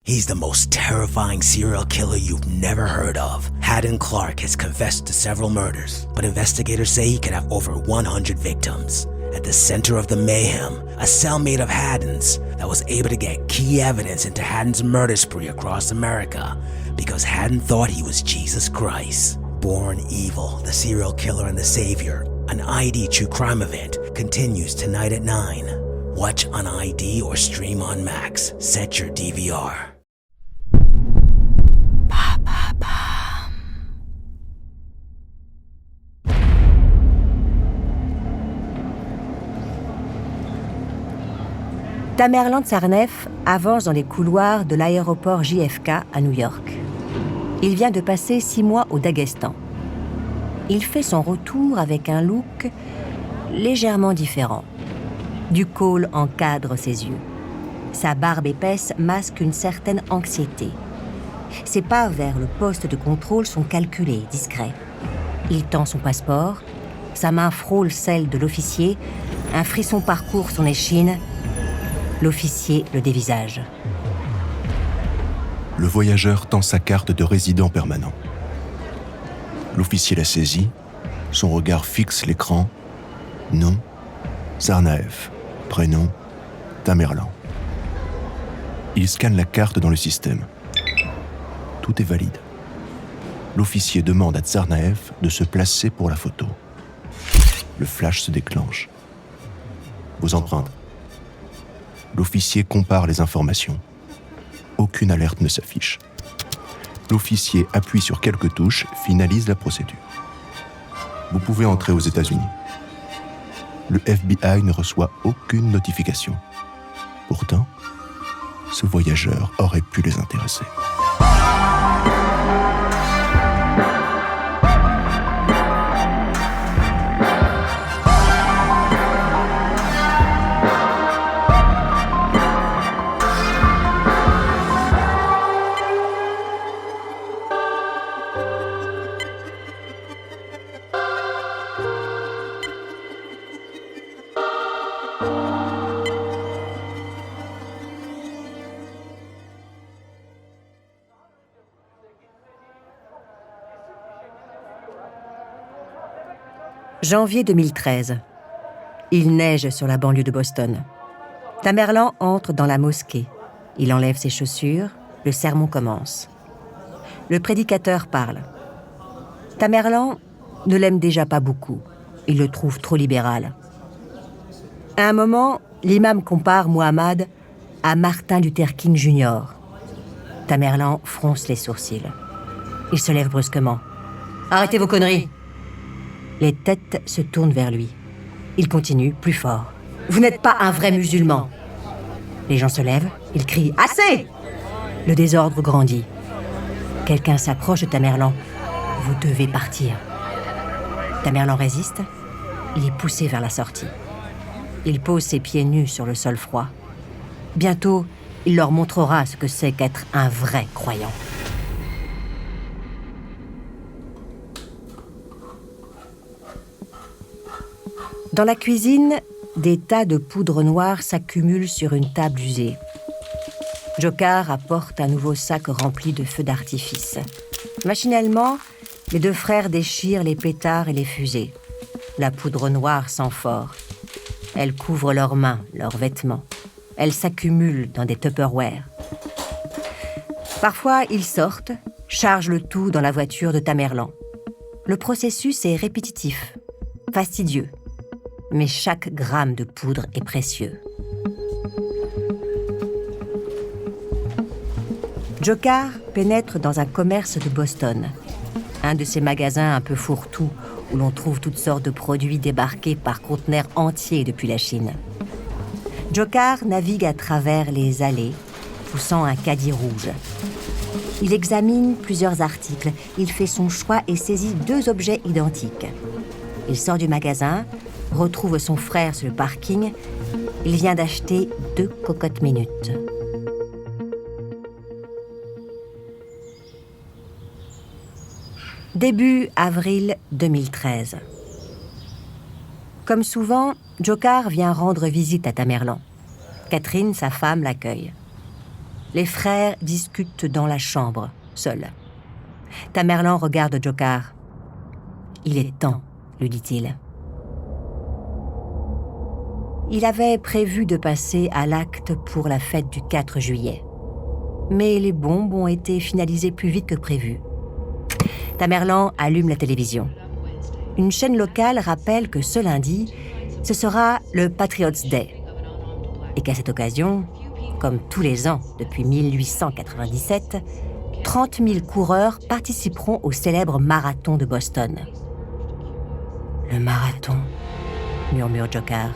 He's the most terrifying serial killer you've never heard of. Haddon Clark has confessed to several murders, but investigators say he could have over 100 victims. At the center of the mayhem, a cellmate of Haddon's that was able to get key evidence into Haddon's murder spree across America because Haddon thought he was Jesus Christ. Born Evil, the Serial Killer and the Savior, an ID true crime event, continues tonight at 9. Watch on ID or stream on Max. Set your DVR. Tamerlan Tsarnaev avance dans les couloirs de l'aéroport JFK à New York. Il vient de passer 6 mois au Daghestan. Il fait son retour avec un look légèrement différent. Du col encadre ses yeux. Sa barbe épaisse masque une certaine anxiété. Ses pas vers le poste de contrôle sont calculés, discrets. Il tend son passeport, sa main frôle celle de l'officier, un frisson parcourt son échine. L'officier le dévisage. Le voyageur tend sa carte de résident permanent. L'officier la saisit, son regard fixe l'écran. Nom, Tsarnaev. Prénom, Tamerlan. Il scanne la carte dans le système. Tout est valide. L'officier demande à Tsarnaev de se placer pour la photo. Le flash se déclenche. Vos empreintes. L'officier compare les informations. Aucune alerte ne s'affiche. L'officier appuie sur quelques touches, finalise la procédure. Vous pouvez entrer aux États-Unis. Le FBI ne reçoit aucune notification. Pourtant, ce voyageur aurait pu les intéresser. Janvier 2013. Il neige sur la banlieue de Boston. Tamerlan entre dans la mosquée. Il enlève ses chaussures. Le sermon commence. Le prédicateur parle. Tamerlan ne l'aime déjà pas beaucoup. Il le trouve trop libéral. À un moment, l'imam compare Muhammad à Martin Luther King Jr. Tamerlan fronce les sourcils. Il se lève brusquement. « Arrêtez vos conneries !» Les têtes se tournent vers lui. Il continue, plus fort. « Vous n'êtes pas un vrai musulman !» Les gens se lèvent, ils crient « Assez !» Le désordre grandit. Quelqu'un s'approche de Tamerlan. « Vous devez partir. » Tamerlan résiste. Il est poussé vers la sortie. Il pose ses pieds nus sur le sol froid. Bientôt, il leur montrera ce que c'est qu'être un vrai croyant. Dans la cuisine, des tas de poudre noire s'accumulent sur une table usée. Dzhokhar apporte un nouveau sac rempli de feux d'artifice. Machinalement, les deux frères déchirent les pétards et les fusées. La poudre noire sent fort. Elle couvre leurs mains, leurs vêtements. Elle s'accumule dans des Tupperware. Parfois, ils sortent, chargent le tout dans la voiture de Tamerlan. Le processus est répétitif, fastidieux. Mais chaque gramme de poudre est précieux. Dzhokhar pénètre dans un commerce de Boston, un de ces magasins un peu fourre-tout où l'on trouve toutes sortes de produits débarqués par conteneurs entiers depuis la Chine. Dzhokhar navigue à travers les allées, poussant un caddie rouge. Il examine plusieurs articles, il fait son choix et saisit 2 objets identiques. Il sort du magasin, retrouve son frère sur le parking. Il vient d'acheter 2 cocottes minutes. Début avril 2013. Comme souvent, Dzhokhar vient rendre visite à Tamerlan. Catherine, sa femme, l'accueille. Les frères discutent dans la chambre, seuls. Tamerlan regarde Dzhokhar. « Il est temps », lui dit-il. Il avait prévu de passer à l'acte pour la fête du 4 juillet. Mais les bombes ont été finalisées plus vite que prévu. Tamerlan allume la télévision. Une chaîne locale rappelle que ce lundi, ce sera le Patriots Day. Et qu'à cette occasion, comme tous les ans depuis 1897, 30 000 coureurs participeront au célèbre marathon de Boston. « Le marathon », murmure Dzhokhar.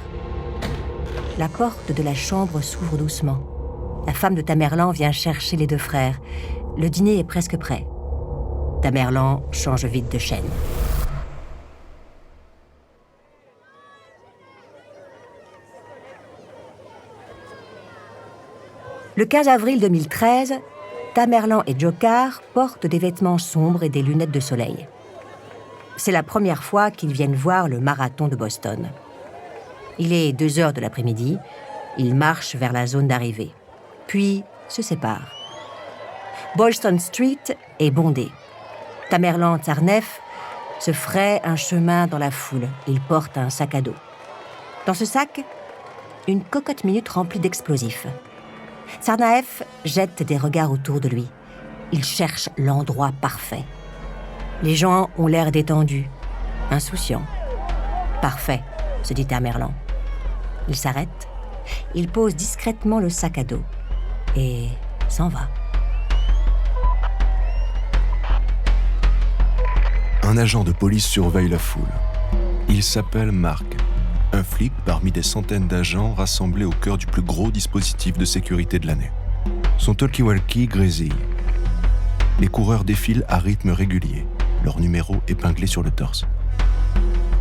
La porte de la chambre s'ouvre doucement. La femme de Tamerlan vient chercher les deux frères. Le dîner est presque prêt. Tamerlan change vite de chaîne. Le 15 avril 2013, Tamerlan et Dzhokhar portent des vêtements sombres et des lunettes de soleil. C'est la première fois qu'ils viennent voir le marathon de Boston. Il est 2h de l'après-midi. Ils marchent vers la zone d'arrivée. Puis se séparent. Boylston Street est bondée. Tamerlan Tsarnaev se fraye un chemin dans la foule. Il porte un sac à dos. Dans ce sac, une cocotte minute remplie d'explosifs. Tsarnaev jette des regards autour de lui. Il cherche l'endroit parfait. Les gens ont l'air détendus, insouciants. Parfait, se dit Tamerlan. Il s'arrête, il pose discrètement le sac à dos et s'en va. Un agent de police surveille la foule. Il s'appelle Mark, un flic parmi des centaines d'agents rassemblés au cœur du plus gros dispositif de sécurité de l'année. Son talkie-walkie grésille. Les coureurs défilent à rythme régulier, leur numéro épinglé sur le torse.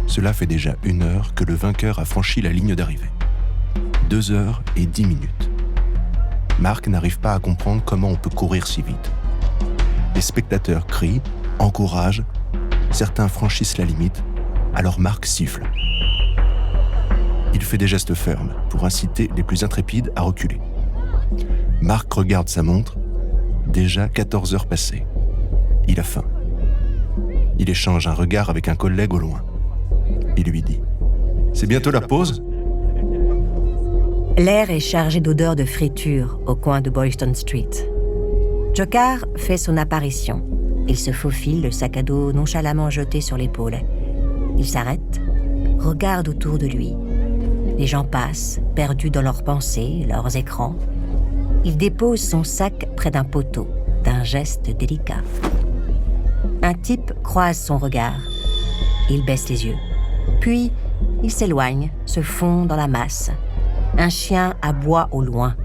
Cela fait déjà 1 heure que le vainqueur a franchi la ligne d'arrivée. 2h10. Mark n'arrive pas à comprendre comment on peut courir si vite. Les spectateurs crient, encouragent, certains franchissent la limite, alors Mark siffle. Il fait des gestes fermes pour inciter les plus intrépides à reculer. Mark regarde sa montre, déjà 14 heures passées. Il a faim. Il échange un regard avec un collègue au loin. Il lui dit « C'est bientôt la pause ?» L'air est chargé d'odeurs de friture au coin de Boylston Street. Dzhokhar fait son apparition. Il se faufile, le sac à dos nonchalamment jeté sur l'épaule. Il s'arrête, regarde autour de lui. Les gens passent, perdus dans leurs pensées, leurs écrans. Il dépose son sac près d'un poteau, d'un geste délicat. Un type croise son regard. Il baisse les yeux. Puis, il s'éloigne, se fond dans la masse. Un chien aboie au loin.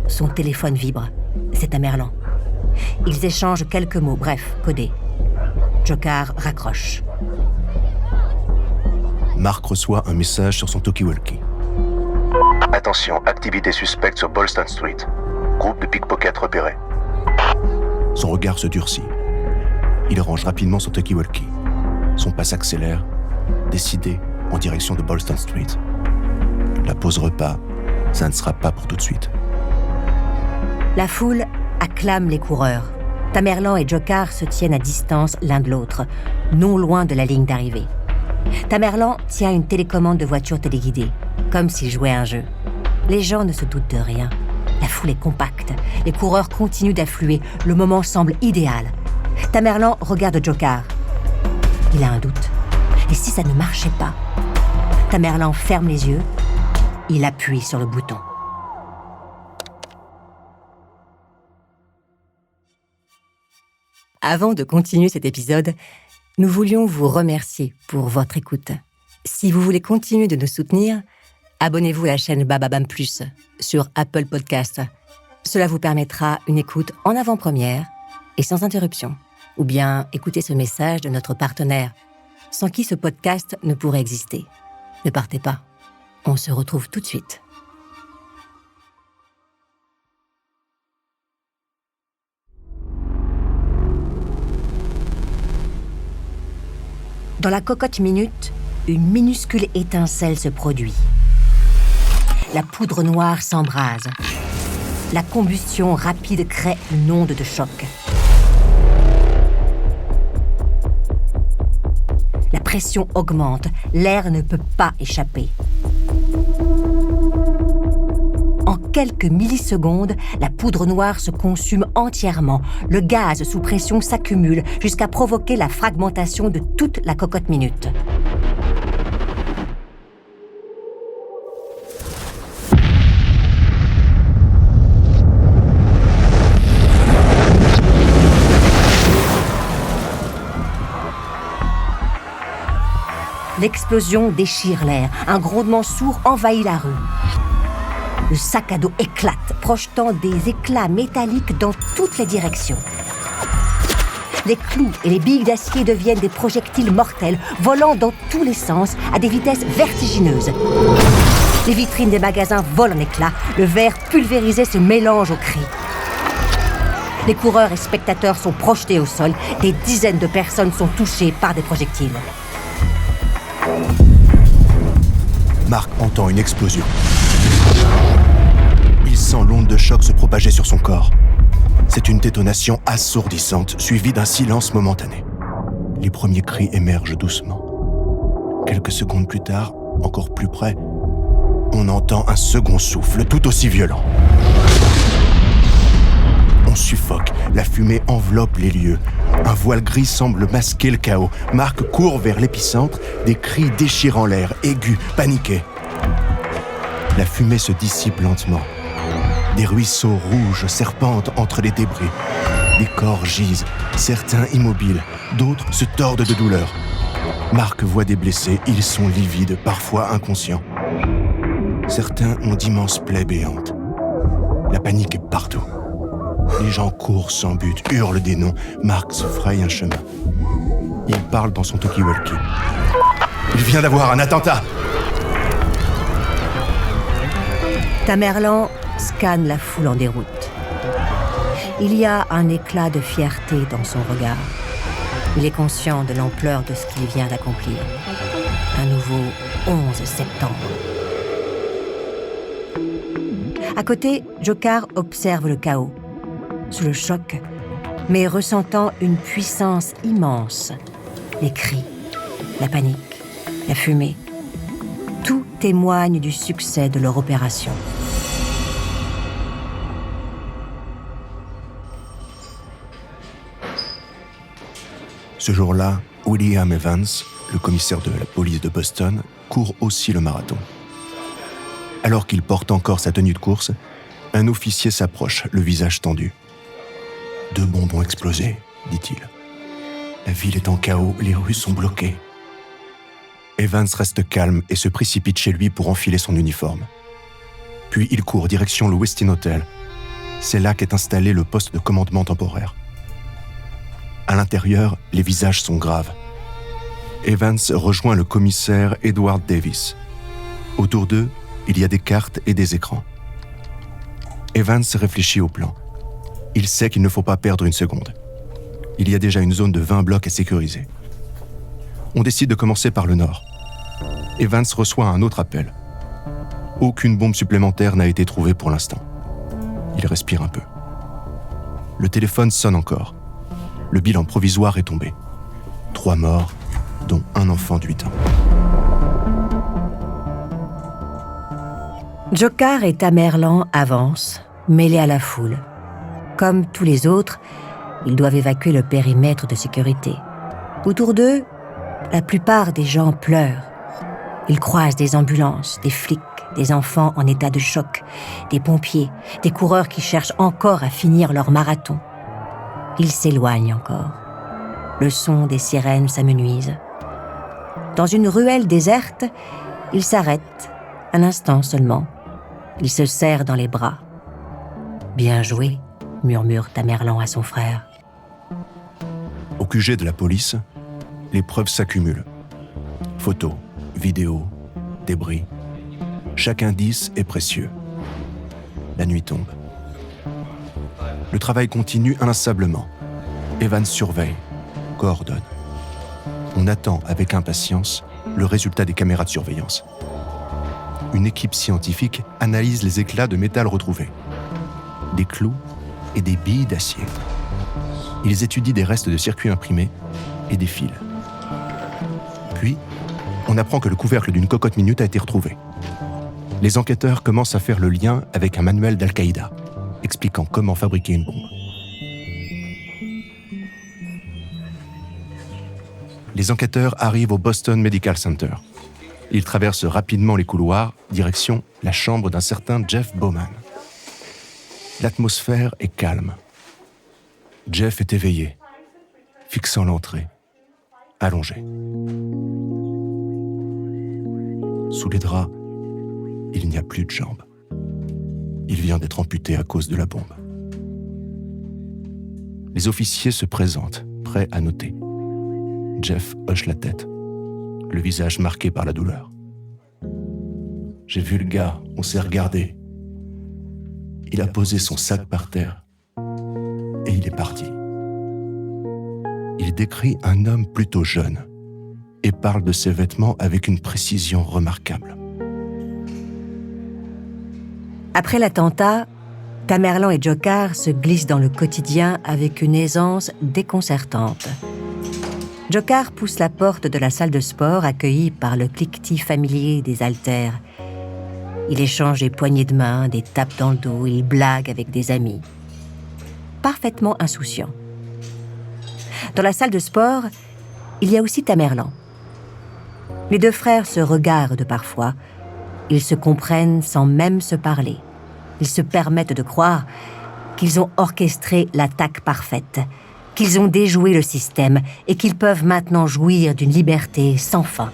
Son téléphone vibre. C'est Tamerlan. Ils échangent quelques mots, bref, codés. Dzhokhar raccroche. Mark reçoit un message sur son talkie-walkie. Attention, activité suspecte sur Boylston Street. Groupe de pickpocket repéré. Son regard se durcit. Il range rapidement son talkie-walkie. Son pas s'accélère, décidé en direction de Boylston Street. La pause repas, ça ne sera pas pour tout de suite. La foule acclame les coureurs. Tamerlan et Dzhokhar se tiennent à distance l'un de l'autre, non loin de la ligne d'arrivée. Tamerlan tient une télécommande de voiture téléguidée, comme s'il jouait à un jeu. Les gens ne se doutent de rien. La foule est compacte. Les coureurs continuent d'affluer. Le moment semble idéal. Tamerlan regarde Dzhokhar. Il a un doute. Et si ça ne marchait pas? Tamerlan ferme les yeux. Il appuie sur le bouton. Avant de continuer cet épisode, nous voulions vous remercier pour votre écoute. Si vous voulez continuer de nous soutenir, abonnez-vous à la chaîne Bababam Plus sur Apple Podcasts. Cela vous permettra une écoute en avant-première et sans interruption. Ou bien écoutez ce message de notre partenaire, sans qui ce podcast ne pourrait exister. Ne partez pas, on se retrouve tout de suite. Dans la cocotte minute, une minuscule étincelle se produit. La poudre noire s'embrase. La combustion rapide crée une onde de choc. La pression augmente, l'air ne peut pas échapper. En quelques millisecondes, la poudre noire se consume entièrement. Le gaz sous pression s'accumule jusqu'à provoquer la fragmentation de toute la cocotte minute. L'explosion déchire l'air. Un grondement sourd envahit la rue. Le sac à dos éclate, projetant des éclats métalliques dans toutes les directions. Les clous et les billes d'acier deviennent des projectiles mortels, volant dans tous les sens à des vitesses vertigineuses. Les vitrines des magasins volent en éclats, le verre pulvérisé se mélange aux cris. Les coureurs et spectateurs sont projetés au sol, des dizaines de personnes sont touchées par des projectiles. Mark entend une explosion. Il sent l'onde de choc se propager sur son corps. C'est une détonation assourdissante, suivie d'un silence momentané. Les premiers cris émergent doucement. Quelques secondes plus tard, encore plus près, on entend un second souffle tout aussi violent. On suffoque, la fumée enveloppe les lieux. Un voile gris semble masquer le chaos. Mark court vers l'épicentre, des cris déchirant l'air, aigus, paniqués. La fumée se dissipe lentement. Des ruisseaux rouges serpentent entre les débris. Des corps gisent, certains immobiles, d'autres se tordent de douleur. Mark voit des blessés, ils sont livides, parfois inconscients. Certains ont d'immenses plaies béantes. La panique est partout. Les gens courent sans but, hurlent des noms. Mark se fraye un chemin. Il parle dans son talkie-walkie. Il vient d'avoir un attentat. Tamerlan scanne la foule en déroute. Il y a un éclat de fierté dans son regard. Il est conscient de l'ampleur de ce qu'il vient d'accomplir. Un nouveau 11 septembre. À côté, Dzhokhar observe le chaos. Sous le choc, mais ressentant une puissance immense. Les cris, la panique, la fumée. Tout témoigne du succès de leur opération. Ce jour-là, William Evans, le commissaire de la police de Boston, court aussi le marathon. Alors qu'il porte encore sa tenue de course, un officier s'approche, le visage tendu. « 2 bombes ont explosé, dit-il. La ville est en chaos, les rues sont bloquées. » Evans reste calme et se précipite chez lui pour enfiler son uniforme. Puis il court direction le Westin Hotel. C'est là qu'est installé le poste de commandement temporaire. À l'intérieur, les visages sont graves. Evans rejoint le commissaire Edward Davis. Autour d'eux, il y a des cartes et des écrans. Evans réfléchit au plan. Il sait qu'il ne faut pas perdre une seconde. Il y a déjà une zone de 20 blocs à sécuriser. On décide de commencer par le nord. Evans reçoit un autre appel. Aucune bombe supplémentaire n'a été trouvée pour l'instant. Il respire un peu. Le téléphone sonne encore. Le bilan provisoire est tombé. 3 morts, dont un enfant de 8 ans. Dzhokhar et Tamerlan avancent, mêlés à la foule. Comme tous les autres, ils doivent évacuer le périmètre de sécurité. Autour d'eux, la plupart des gens pleurent. Ils croisent des ambulances, des flics, des enfants en état de choc, des pompiers, des coureurs qui cherchent encore à finir leur marathon. Ils s'éloignent encore. Le son des sirènes s'amenuise. Dans une ruelle déserte, ils s'arrêtent, un instant seulement. Ils se serrent dans les bras. « Bien joué », murmure Tamerlan à son frère. Au QG de la police, les preuves s'accumulent. Photos, vidéos, débris. Chaque indice est précieux. La nuit tombe. Le travail continue inlassablement. Evans surveille, coordonne. On attend avec impatience le résultat des caméras de surveillance. Une équipe scientifique analyse les éclats de métal retrouvés. des clous et des billes d'acier. Ils étudient des restes de circuits imprimés et des fils. Puis, on apprend que le couvercle d'une cocotte minute a été retrouvé. Les enquêteurs commencent à faire le lien avec un manuel d'Al-Qaïda, expliquant comment fabriquer une bombe. Les enquêteurs arrivent au Boston Medical Center. Ils traversent rapidement les couloirs, direction la chambre d'un certain Jeff Bowman. L'atmosphère est calme. Jeff est éveillé, fixant l'entrée, allongé. Sous les draps, il n'y a plus de jambes. Il vient d'être amputé à cause de la bombe. Les officiers se présentent, prêts à noter. Jeff hoche la tête, le visage marqué par la douleur. J'ai vu le gars, on s'est regardé. Il a posé son sac par terre et il est parti. Il décrit un homme plutôt jeune et parle de ses vêtements avec une précision remarquable. Après l'attentat, Tamerlan et Dzhokhar se glissent dans le quotidien avec une aisance déconcertante. Dzhokhar pousse la porte de la salle de sport accueillie par le cliquetis familier des haltères. Il échange des poignées de main, des tapes dans le dos, il blague avec des amis. Parfaitement insouciant. Dans la salle de sport, il y a aussi Tamerlan. Les deux frères se regardent parfois. Ils se comprennent sans même se parler. Ils se permettent de croire qu'ils ont orchestré l'attaque parfaite, qu'ils ont déjoué le système et qu'ils peuvent maintenant jouir d'une liberté sans fin.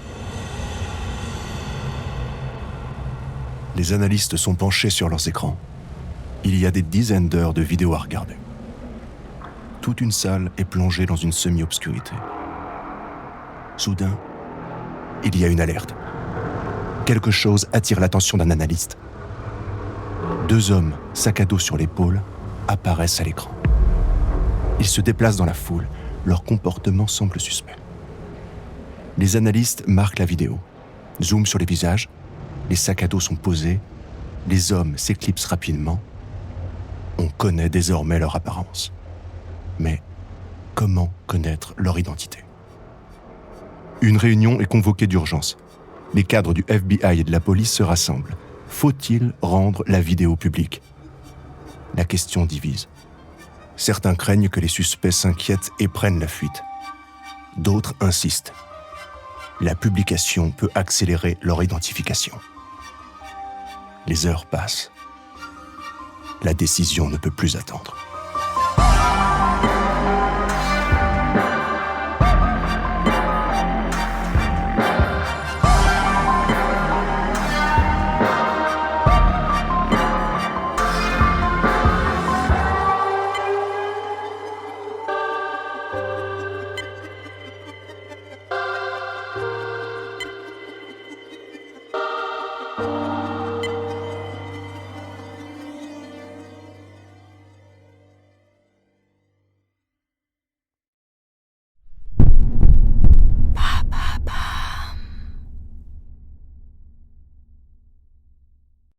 Les analystes sont penchés sur leurs écrans. Il y a des dizaines d'heures de vidéos à regarder. Toute une salle est plongée dans une semi-obscurité. Soudain, il y a une alerte. Quelque chose attire l'attention d'un analyste. Deux hommes, sac à dos sur l'épaule, apparaissent à l'écran. Ils se déplacent dans la foule. Leur comportement semble suspect. Les analystes marquent la vidéo, zooment sur les visages, les sacs à dos sont posés, les hommes s'éclipsent rapidement. On connaît désormais leur apparence. Mais comment connaître leur identité ? Une réunion est convoquée d'urgence. Les cadres du FBI et de la police se rassemblent. Faut-il rendre la vidéo publique ? La question divise. Certains craignent que les suspects s'inquiètent et prennent la fuite. D'autres insistent. La publication peut accélérer leur identification. Les heures passent. La décision ne peut plus attendre.